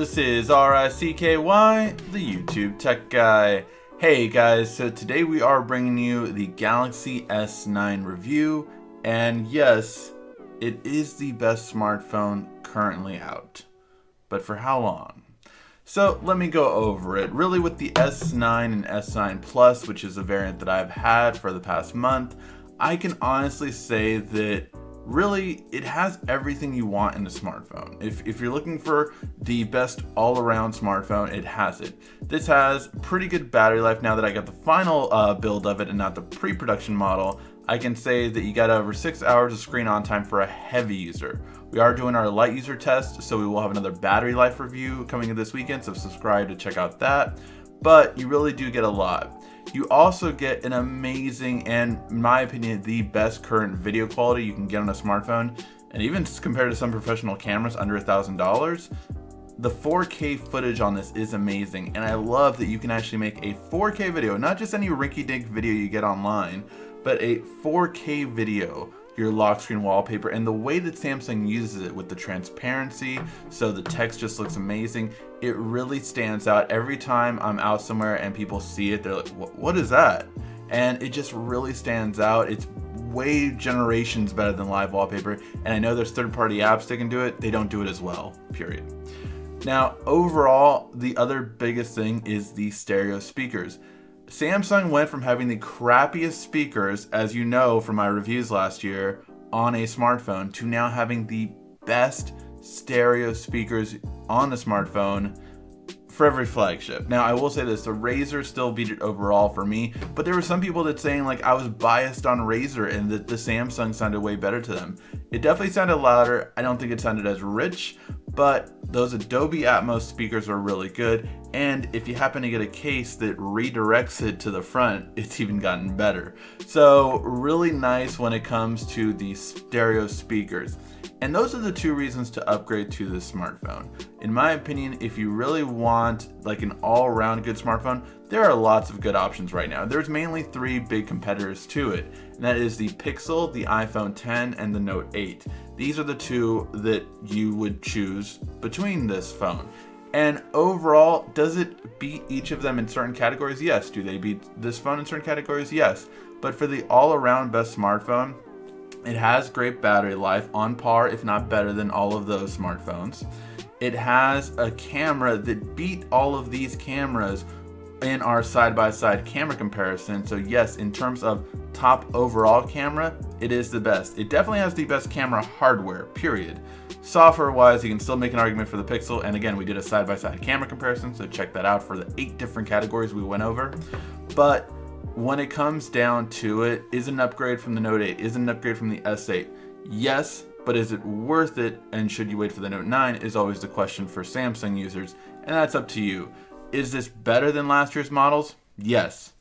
this is RICKY, the YouTube tech guy. Hey guys, so today we are bringing you the Galaxy S9 review, and yes, it is the best smartphone currently out. But for how long? So let me go over it. Really, with the S9 and S9 Plus, which is a variant that I've had for the past month, I can honestly say that really, it has everything you want in a smartphone. If you're looking for the best all-around smartphone, it has it. This has pretty good battery life. Now that I got the final build of it and not the pre-production model, I can say that you got over 6 hours of screen on time for a heavy user. We are doing our light user test, so we will have another battery life review coming in this weekend, so subscribe to check out that. But you really do get a lot. You also get an amazing and, in my opinion, the best current video quality you can get on a smartphone. And even compared to some professional cameras under $1,000, the 4K footage on this is amazing. And I love that you can actually make a 4K video, not just any rinky-dink video you get online, but a 4K video, your lock screen wallpaper, and the way that Samsung uses it with the transparency, so the text just looks amazing. It really stands out. Every time I'm out somewhere and people see it, they're like, what is that? And it just really stands out. It's way generations better than live wallpaper, and I know there's third-party apps that can do it. They don't do it as well, period. Now, overall, the other biggest thing is the stereo speakers. Samsung went from having the crappiest speakers, as you know from my reviews last year, on a smartphone to now having the best stereo speakers on the smartphone for every flagship. Now, I will say this, the Razer still beat it overall for me, but there were some people that saying like I was biased on Razer and that the Samsung sounded way better to them. It definitely sounded louder. I don't think it sounded as rich, but those Dolby Atmos speakers are really good, and if you happen to get a case that redirects it to the front, it's even gotten better. So really nice when it comes to the stereo speakers. And those are the two reasons to upgrade to this smartphone. In my opinion, if you really want like an all-around good smartphone, there are lots of good options right now. There's mainly three big competitors to it, and that is the Pixel, the iPhone 10, and the Note 8. These are the two that you would choose between this phone. And overall, does it beat each of them in certain categories? Yes. Do they beat this phone in certain categories? Yes. But for the all-around best smartphone, it has great battery life, on par if not better than all of those smartphones. It has a camera that beat all of these cameras in our side-by-side camera comparison. So yes, in terms of top overall camera, it is the best. It definitely has the best camera hardware, period. Software-wise, you can still make an argument for the Pixel, and again, we did a side-by-side camera comparison, so check that out for the 8 different categories we went over. But when it comes down to it, is it an upgrade from the Note 8? Is it an upgrade from the S8? Yes, but is it worth it, and should you wait for the Note 9 is always the question for Samsung users, and that's up to you. Is this better than last year's models? Yes.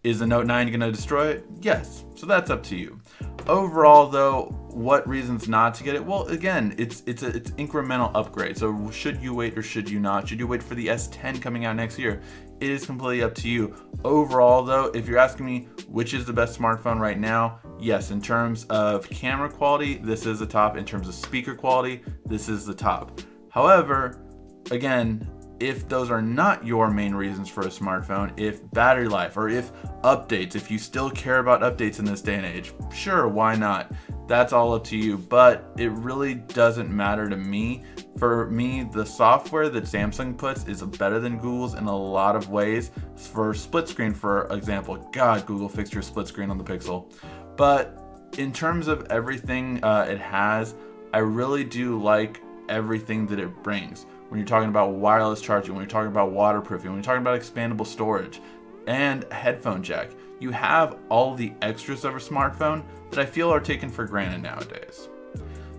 Is the Note 9 going to destroy it? Yes. So that's up to you. Overall though, what reasons not to get it? Well, again, it's incremental upgrade. So should you wait or should you not? Should you wait for the S10 coming out next year? It is completely up to you. Overall though, if you're asking me which is the best smartphone right now, yes, in terms of camera quality, this is the top. In terms of speaker quality, this is the top. However, again, if those are not your main reasons for a smartphone, if battery life or if updates, if you still care about updates in this day and age, sure, why not? That's all up to you, but it really doesn't matter to me. For me, the software that Samsung puts is better than Google's in a lot of ways. For split screen, for example, God, Google fixed your split screen on the Pixel. But in terms of everything it has, I really do like everything that it brings. When you're talking about wireless charging, when you're talking about waterproofing, when you're talking about expandable storage and a headphone jack, you have all the extras of a smartphone that I feel are taken for granted nowadays.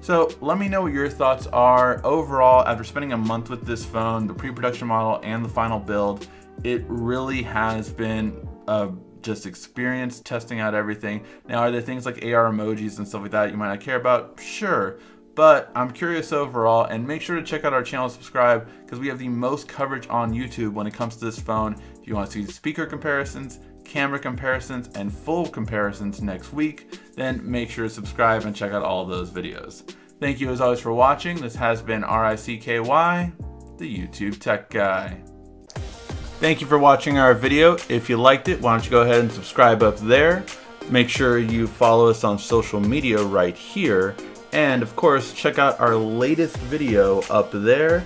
So let me know what your thoughts are. Overall, after spending a month with this phone, the pre-production model and the final build, it really has been just experience testing out everything. Now, are there things like AR emojis and stuff like that you might not care about? Sure. But I'm curious overall, and make sure to check out our channel and subscribe because we have the most coverage on YouTube when it comes to this phone. If you want to see speaker comparisons, camera comparisons, and full comparisons next week, then make sure to subscribe and check out all of those videos. Thank you as always for watching. This has been RICKY, the YouTube Tech Guy. Thank you for watching our video. If you liked it, why don't you go ahead and subscribe up there. Make sure you follow us on social media right here. And of course, check out our latest video up there.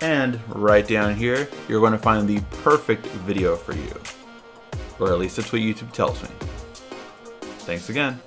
And right down here, you're going to find the perfect video for you. Or at least that's what YouTube tells me. Thanks again.